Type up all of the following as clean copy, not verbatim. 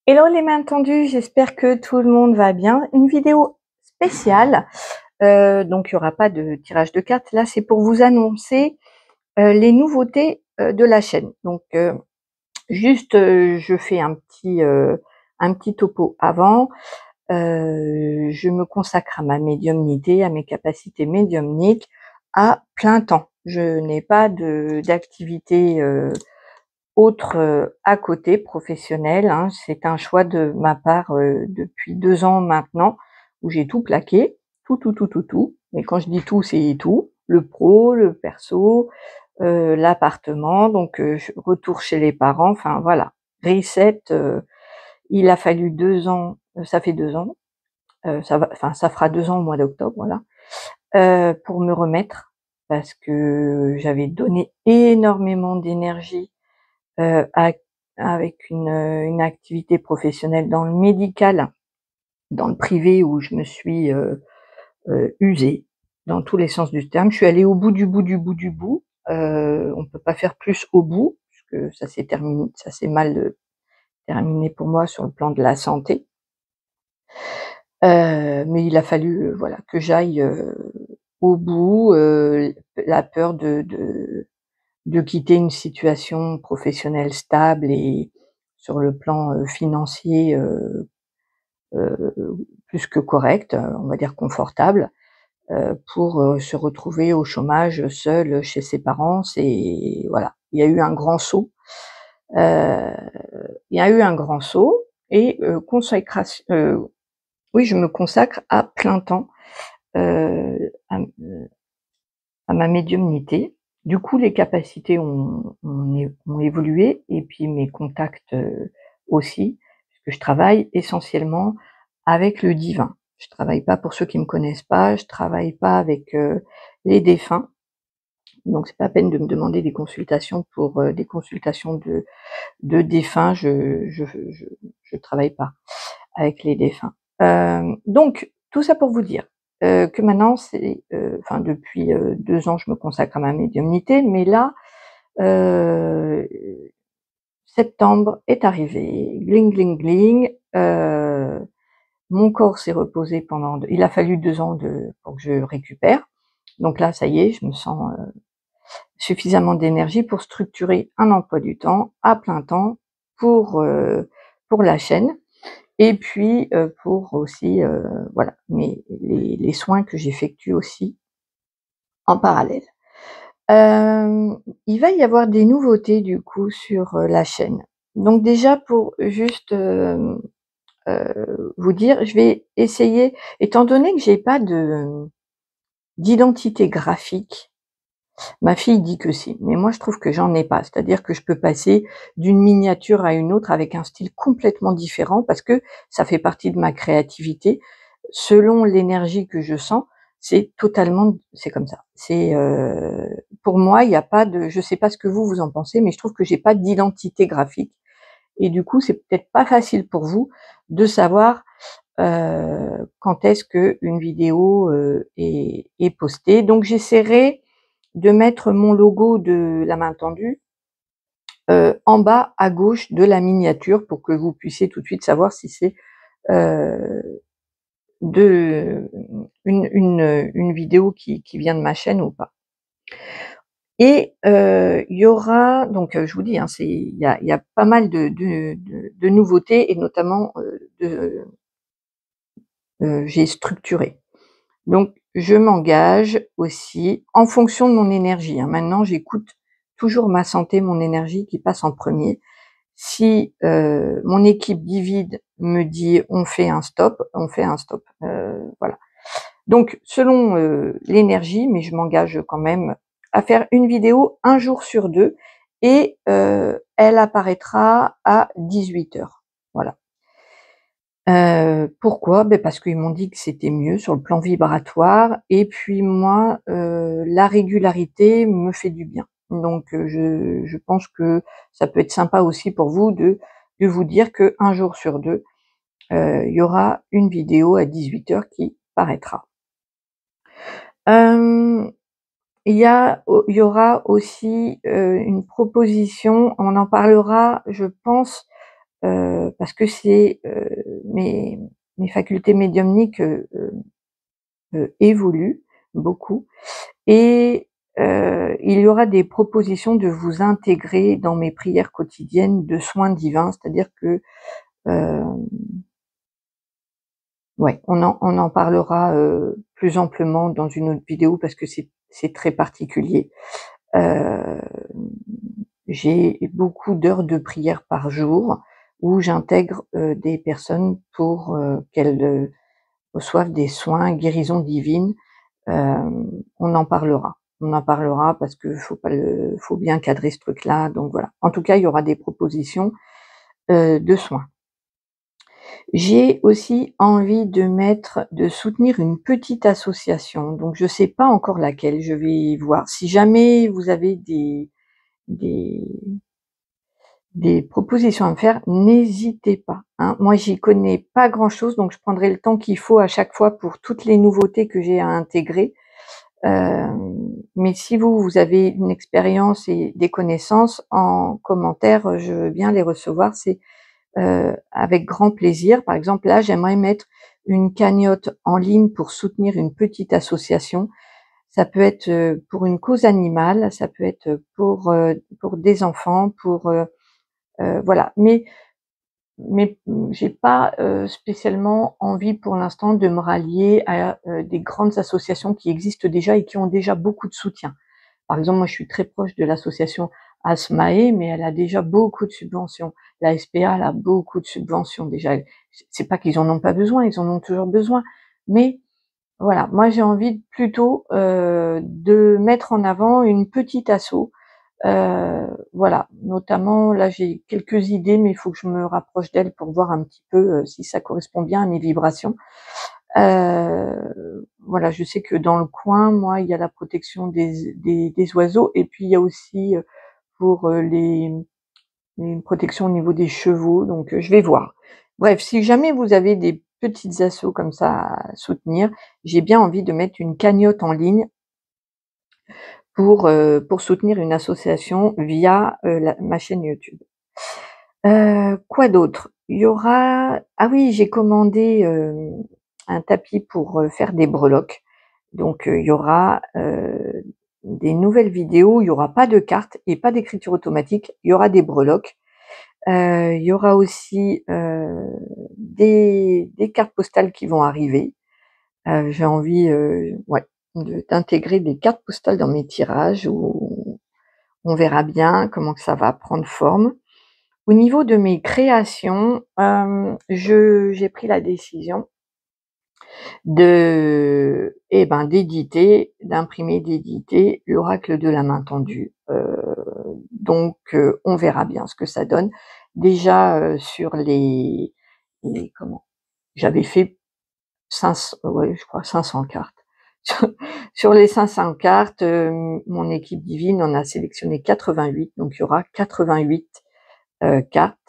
Hello les mains tendues, j'espère que tout le monde va bien. Une vidéo spéciale, donc il n'y aura pas de tirage de cartes. Là, c'est pour vous annoncer les nouveautés de la chaîne. Donc, je fais un petit topo avant. Je me consacre à ma médiumnité, à mes capacités médiumniques à plein temps. Je n'ai pas d'activité autre à côté, professionnelle, hein. C'est un choix de ma part depuis 2 ans maintenant, où j'ai tout plaqué, tout. Mais quand je dis tout, c'est tout, le pro, le perso, l'appartement, donc retour chez les parents, enfin voilà, reset. Il a fallu 2 ans, ça fait 2 ans, ça fera 2 ans au mois d'octobre, voilà, pour me remettre, parce que j'avais donné énormément d'énergie à avec une activité professionnelle dans le médical, dans le privé, où je me suis usée dans tous les sens du terme. Je suis allée au bout du bout du bout du bout. On peut pas faire plus au bout, puisque ça s'est mal terminé pour moi sur le plan de la santé. Mais il a fallu, voilà, que j'aille au bout. La peur de quitter une situation professionnelle stable et sur le plan financier plus que correct, on va dire confortable, pour se retrouver au chômage seul chez ses parents. C'est voilà, il y a eu un grand saut. Euh, il y a eu un grand saut et oui, je me consacre à plein temps euh, à, à ma médiumnité. Du coup, les capacités ont évolué, et puis mes contacts aussi, puisque je travaille essentiellement avec le divin. Je travaille pas, pour ceux qui me connaissent pas, je travaille pas avec les défunts. Donc c'est pas la peine de me demander des consultations pour des consultations de défunts. Je travaille pas avec les défunts. Donc tout ça pour vous dire que maintenant, enfin depuis 2 ans, je me consacre à ma médiumnité, mais là, heu, septembre est arrivé, gling gling gling, mon corps s'est reposé il a fallu 2 ans pour que je récupère. Donc là, ça y est, je me sens suffisamment d'énergie pour structurer un emploi du temps à plein temps pour, heu, pour la chaîne. Et puis, pour aussi, voilà, les soins que j'effectue aussi en parallèle. Il va y avoir des nouveautés du coup sur, la chaîne. Donc déjà, pour juste, vous dire, je vais essayer, étant donné que j'ai pas d'identité graphique. Ma fille dit que si, mais moi je trouve que j'en ai pas. C'est-à-dire que je peux passer d'une miniature à une autre avec un style complètement différent, parce que ça fait partie de ma créativité. Selon l'énergie que je sens, c'est comme ça. Pour moi, il y a pas de, je sais pas ce que vous en pensez, mais je trouve que j'ai pas d'identité graphique, et du coup, c'est peut-être pas facile pour vous de savoir quand est-ce qu'une vidéo est postée. Donc j'essaierai de mettre mon logo de la main tendue en bas à gauche de la miniature, pour que vous puissiez tout de suite savoir si c'est euh, de une vidéo qui vient de ma chaîne ou pas. Et il y aura donc, je vous dis, hein, il y a pas mal de nouveautés, et notamment j'ai structuré. Donc je m'engage aussi en fonction de mon énergie, hein. Maintenant, j'écoute toujours ma santé, mon énergie qui passe en premier. Si mon équipe divide me dit: «On fait un stop», on fait un stop, voilà. Donc selon l'énergie, mais je m'engage quand même à faire une vidéo un jour sur 2, et elle apparaîtra à 18h, voilà. Pourquoi? Beh, parce qu'ils m'ont dit que c'était mieux sur le plan vibratoire, et puis moi, la régularité me fait du bien. Donc je pense que ça peut être sympa aussi pour vous de vous dire qu'un jour sur 2, il y aura une vidéo à 18h qui paraîtra. Hem, il y aura aussi une proposition, on en parlera, je pense, parce que c'est, mes facultés médiumniques, évoluent beaucoup et il y aura des propositions de vous intégrer dans mes prières quotidiennes de soins divins. C'est-à-dire que, hem, ouais, on en parlera, plus amplement dans une autre vidéo parce que c'est très particulier. Hem, j'ai beaucoup d'heures de prière par jour où j'intègre, des personnes pour, qu'elles, reçoivent des soins, guérisons divines. On en parlera. On en parlera parce que faut bien cadrer ce truc-là, donc voilà. En tout cas, il y aura des propositions, de soins. J'ai aussi envie de soutenir une petite association, donc je sais pas encore laquelle, je vais voir. Si jamais vous avez des des propositions à me faire, n'hésitez pas, hein. Moi, j'y connais pas grand-chose, donc je prendrai le temps qu'il faut à chaque fois pour toutes les nouveautés que j'ai à intégrer. Mais si vous avez une expérience et des connaissances, en commentaire, je veux bien les recevoir, c'est, avec grand plaisir. Par exemple, là, j'aimerais mettre une cagnotte en ligne pour soutenir une petite association. Ça peut être, pour une cause animale, ça peut être pour des enfants, voilà. Mais j'ai pas, spécialement envie pour l'instant de me rallier à, des grandes associations qui existent déjà et qui ont déjà beaucoup de soutien. Par exemple, moi je suis très proche de l'association Asmae, mais elle a déjà beaucoup de subventions. La SPA, elle a beaucoup de subventions déjà. C'est pas qu'ils en ont pas besoin, ils en ont toujours besoin. Mais voilà, moi j'ai envie plutôt, de mettre en avant une petite asso. Voilà, notamment là j'ai quelques idées, mais il faut que je me rapproche d'elle pour voir un petit peu, si ça correspond bien à mes vibrations. Voilà, je sais que dans le coin, moi, il y a la protection des oiseaux et puis il y a aussi, pour, les protections au niveau des chevaux, donc je vais voir. Bref, si jamais vous avez des petites assos comme ça à soutenir, j'ai bien envie de mettre une cagnotte en ligne pour soutenir une association via, ma chaîne YouTube. Quoi d'autre? Il y aura ah oui, j'ai commandé, un tapis pour, faire des breloques. Donc, il y aura, des nouvelles vidéos, il y aura pas de cartes et pas d'écriture automatique, il y aura des breloques. Il y aura aussi, des cartes postales qui vont arriver. J'ai envie, ouais, d'intégrer des cartes postales dans mes tirages où on verra bien comment que ça va prendre forme. Au niveau de mes créations, j'ai pris la décision d'imprimer, d'éditer l'oracle de la main tendue. Donc, on verra bien ce que ça donne. Déjà, sur les comment? J'avais fait 500, ouais, je crois 500 cartes. Sur les 500 cartes, mon équipe divine en a sélectionné 88, donc il y aura 88, cartes,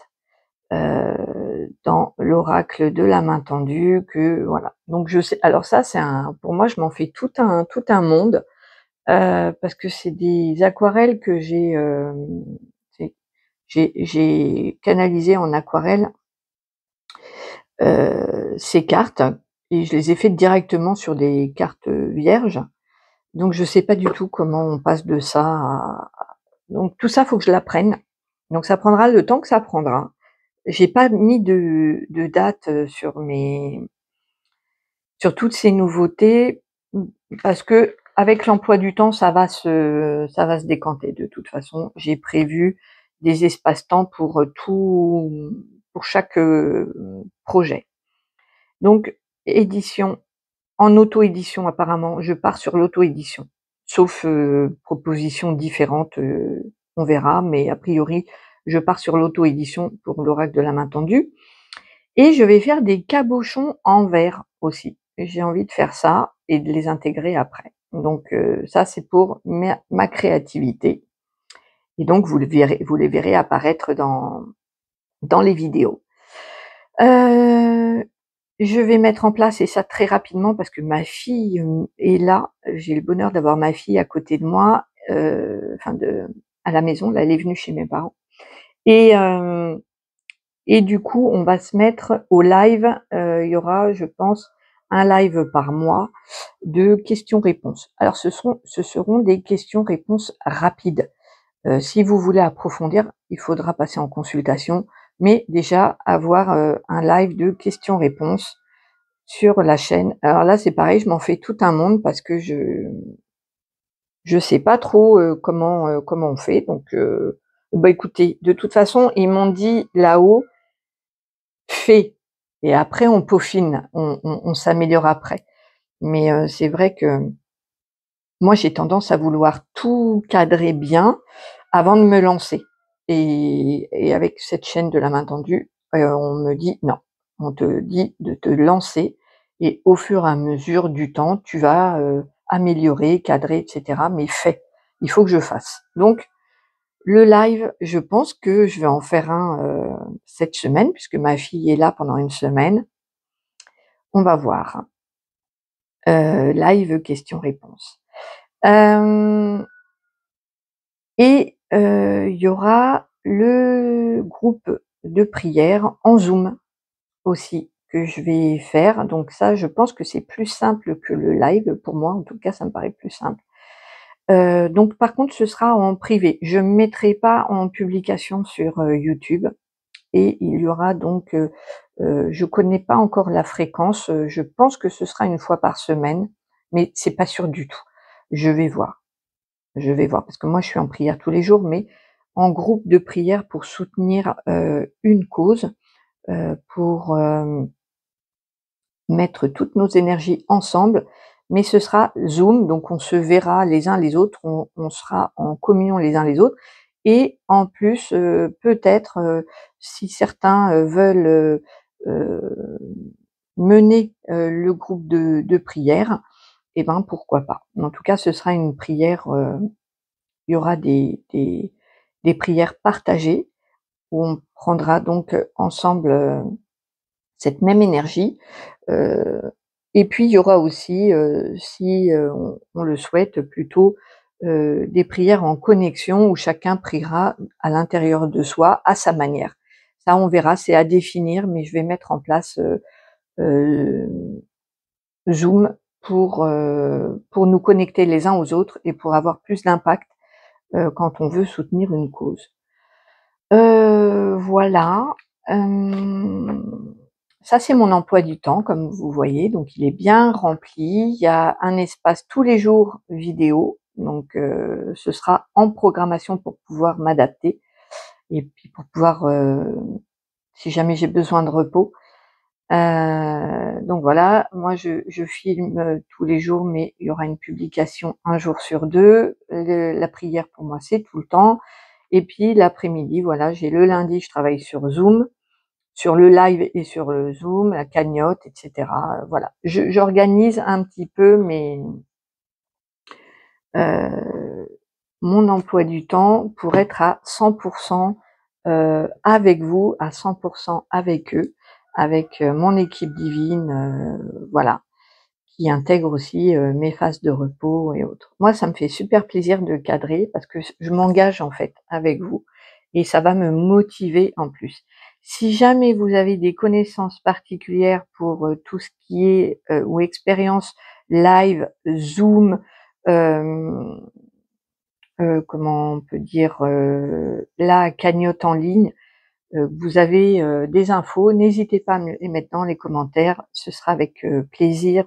dans l'oracle de la main tendue que voilà. Donc je sais alors ça c'est pour moi je m'en fais tout un monde, parce que c'est des aquarelles que c'est j'ai canalisé en aquarelle, ces cartes et je les ai faites directement sur des cartes, vierges. Donc je sais pas du tout comment on passe de ça à donc tout ça, faut que je l'apprenne. Donc ça prendra le temps que ça prendra. J'ai pas mis de date, sur toutes ces nouveautés, parce qu'avec l'emploi du temps, ça va se décanter de toute façon. J'ai prévu des espaces-temps pour chaque, projet. Donc édition en auto-édition apparemment, je pars sur l'auto-édition. Sauf, propositions différentes, on verra, mais a priori, je pars sur l'auto-édition pour l'oracle de la main tendue et je vais faire des cabochons en verre aussi. J'ai envie de faire ça et de les intégrer après. Donc, ça c'est pour ma créativité et donc vous les verrez apparaître dans les vidéos. Heu Je vais mettre en place et ça très rapidement parce que ma fille, est là. J'ai le bonheur d'avoir ma fille à côté de moi, enfin à la maison, là, elle est venue chez mes parents et et du coup, on va se mettre au live, il y aura, je pense, un live par mois de questions-réponses. Alors ce seront des questions-réponses rapides. Si vous voulez approfondir, il faudra passer en consultation, mais déjà avoir, un live de questions-réponses sur la chaîne. Alors là, c'est pareil, je m'en fais tout un monde parce que je sais pas trop, comment on fait, donc bah, écoutez, de toute façon, ils m'ont dit là-haut: «Fais» et après on peaufine, on s'améliore après. Mais c'est vrai que moi, j'ai tendance à vouloir tout cadrer bien avant de me lancer, et avec cette chaîne de la main tendue, on me dit: «Non», on te dit de te lancer et au fur et à mesure du temps, tu vas, améliorer, cadrer et cetera, mais fais. Il faut que je fasse. Donc le live, je pense que je vais en faire un, cette semaine puisque ma fille est là pendant une semaine. On va voir. Live questions-réponses. Hem Et il y aura le groupe de prière en Zoom aussi que je vais faire. Donc ça, je pense que c'est plus simple que le live pour moi, en tout cas, ça me paraît plus simple. Donc par contre, ce sera en privé. Je ne mettrai pas en publication sur, YouTube, et il y aura donc, je connais pas encore la fréquence, je pense que ce sera une fois par semaine, mais c'est pas sûr du tout. Je vais voir. Je vais voir, parce que moi je suis en prière tous les jours, mais en groupe de prière pour soutenir, une cause, pour, mettre toutes nos énergies ensemble. Mais ce sera Zoom, donc on se verra les uns les autres, on sera en communion les uns les autres, et en plus, peut-être, si certains, veulent, heu, mener, le groupe de prière, et ben, pourquoi pas. En tout cas, ce sera une prière, il y aura des prières partagées où on prendra donc, ensemble, cette même énergie, heu et puis il y aura aussi, si, on le souhaite plutôt, des prières en connexion où chacun priera à l'intérieur de soi, à sa manière. Ça, on verra, c'est à définir, mais je vais mettre en place, heu, Zoom pour nous connecter les uns aux autres et pour avoir plus d'impact, quand on veut soutenir une cause. Voilà, hem, ça c'est mon emploi du temps comme vous voyez, donc il est bien rempli. Il y a un espace tous les jours vidéo, donc ce sera en programmation pour pouvoir m'adapter et puis pour pouvoir, si jamais j'ai besoin de repos. Donc voilà, moi je filme, tous les jours, mais il y aura une publication un jour sur 2. La prière pour moi, c'est tout le temps, et puis l'après-midi, voilà, j'ai le lundi, je travaille sur Zoom, sur le live et sur le Zoom, la cagnotte et cetera, voilà. J'organise un petit peu heu, mon emploi du temps pour être à 100 avec vous, à 100 avec eux, avec, mon équipe divine, voilà, qui intègre aussi, mes phases de repos et autres. Moi, ça me fait super plaisir de cadrer parce que je m'engage, en fait, avec vous, et ça va me motiver en plus. Si jamais vous avez des connaissances particulières pour, tout ce qui est, ou expérience live, Zoom, hem, comment on peut dire? La cagnotte en ligne, vous avez, des infos, n'hésitez pas à me les mettre dans les commentaires. Ce sera avec, plaisir,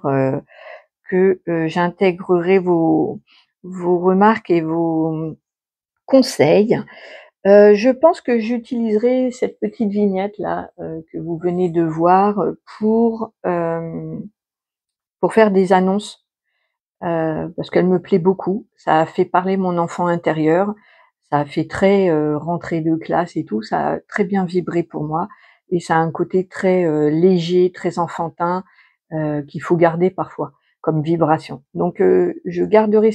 que, j'intégrerai vos remarques et vos conseils. Je pense que j'utiliserai cette petite vignette là, que vous venez de voir, pour faire des annonces, parce qu'elle me plaît beaucoup. Ça a fait parler mon enfant intérieur, ça a fait très, rentrée de classe et tout, ça a très bien vibré pour moi, et ça a un côté très, léger, très enfantin, qu'il faut garder parfois comme vibration. Donc je garderai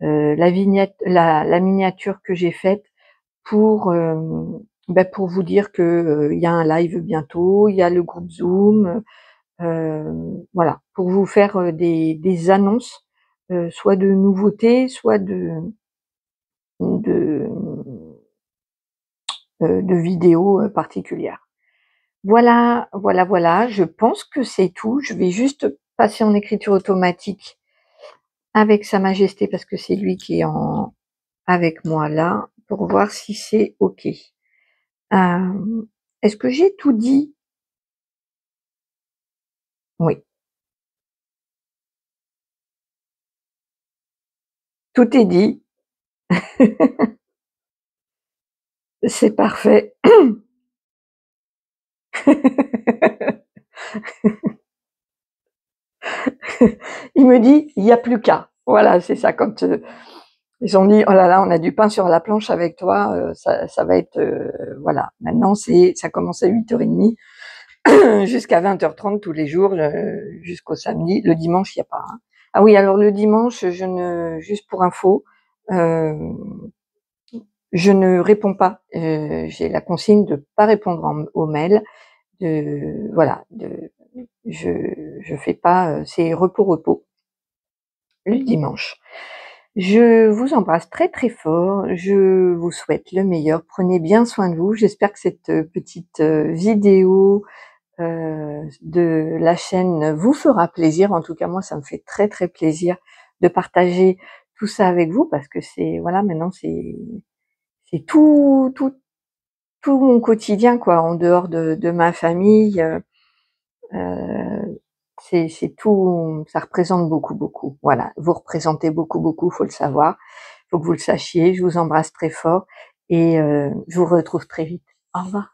la vignette, la miniature que j'ai faite pour, pour vous dire que, il y a un live bientôt, il y a le groupe Zoom, voilà, pour vous faire, des annonces, soit de nouveautés, soit de de vidéos, particulières. Voilà, voilà, voilà, je pense que c'est tout. Je vais juste passer en écriture automatique avec Sa Majesté parce que c'est lui qui est avec moi là, pour voir si c'est OK. Est-ce que j'ai tout dit? Oui, tout est dit. C'est parfait. Il me dit: «Il y a plus qu'à». Voilà, c'est ça quand, ils ont dit: «Oh là là, on a du pain sur la planche avec toi, ça va être, voilà, maintenant ça commence à 8h30 jusqu'à 20h30 tous les jours, jusqu'au samedi. Le dimanche, il y a pas, hein. Ah oui, alors le dimanche, juste pour info, hem, je ne réponds pas. J'ai la consigne de pas répondre aux mails, voilà, je fais pas, c'est repos, repos, le dimanche. Je vous embrasse très, très fort. Je vous souhaite le meilleur. Prenez bien soin de vous. J'espère que cette, petite, vidéo, de la chaîne vous fera plaisir. En tout cas, moi, ça me fait très, très plaisir de partager tout ça avec vous parce que c'est voilà, maintenant c'est tout mon quotidien, quoi, en dehors de ma famille, c'est tout, ça représente beaucoup, beaucoup. Voilà, vous représentez beaucoup, beaucoup, faut le savoir, faut que vous le sachiez. Je vous embrasse très fort et je vous retrouve très vite. Au revoir.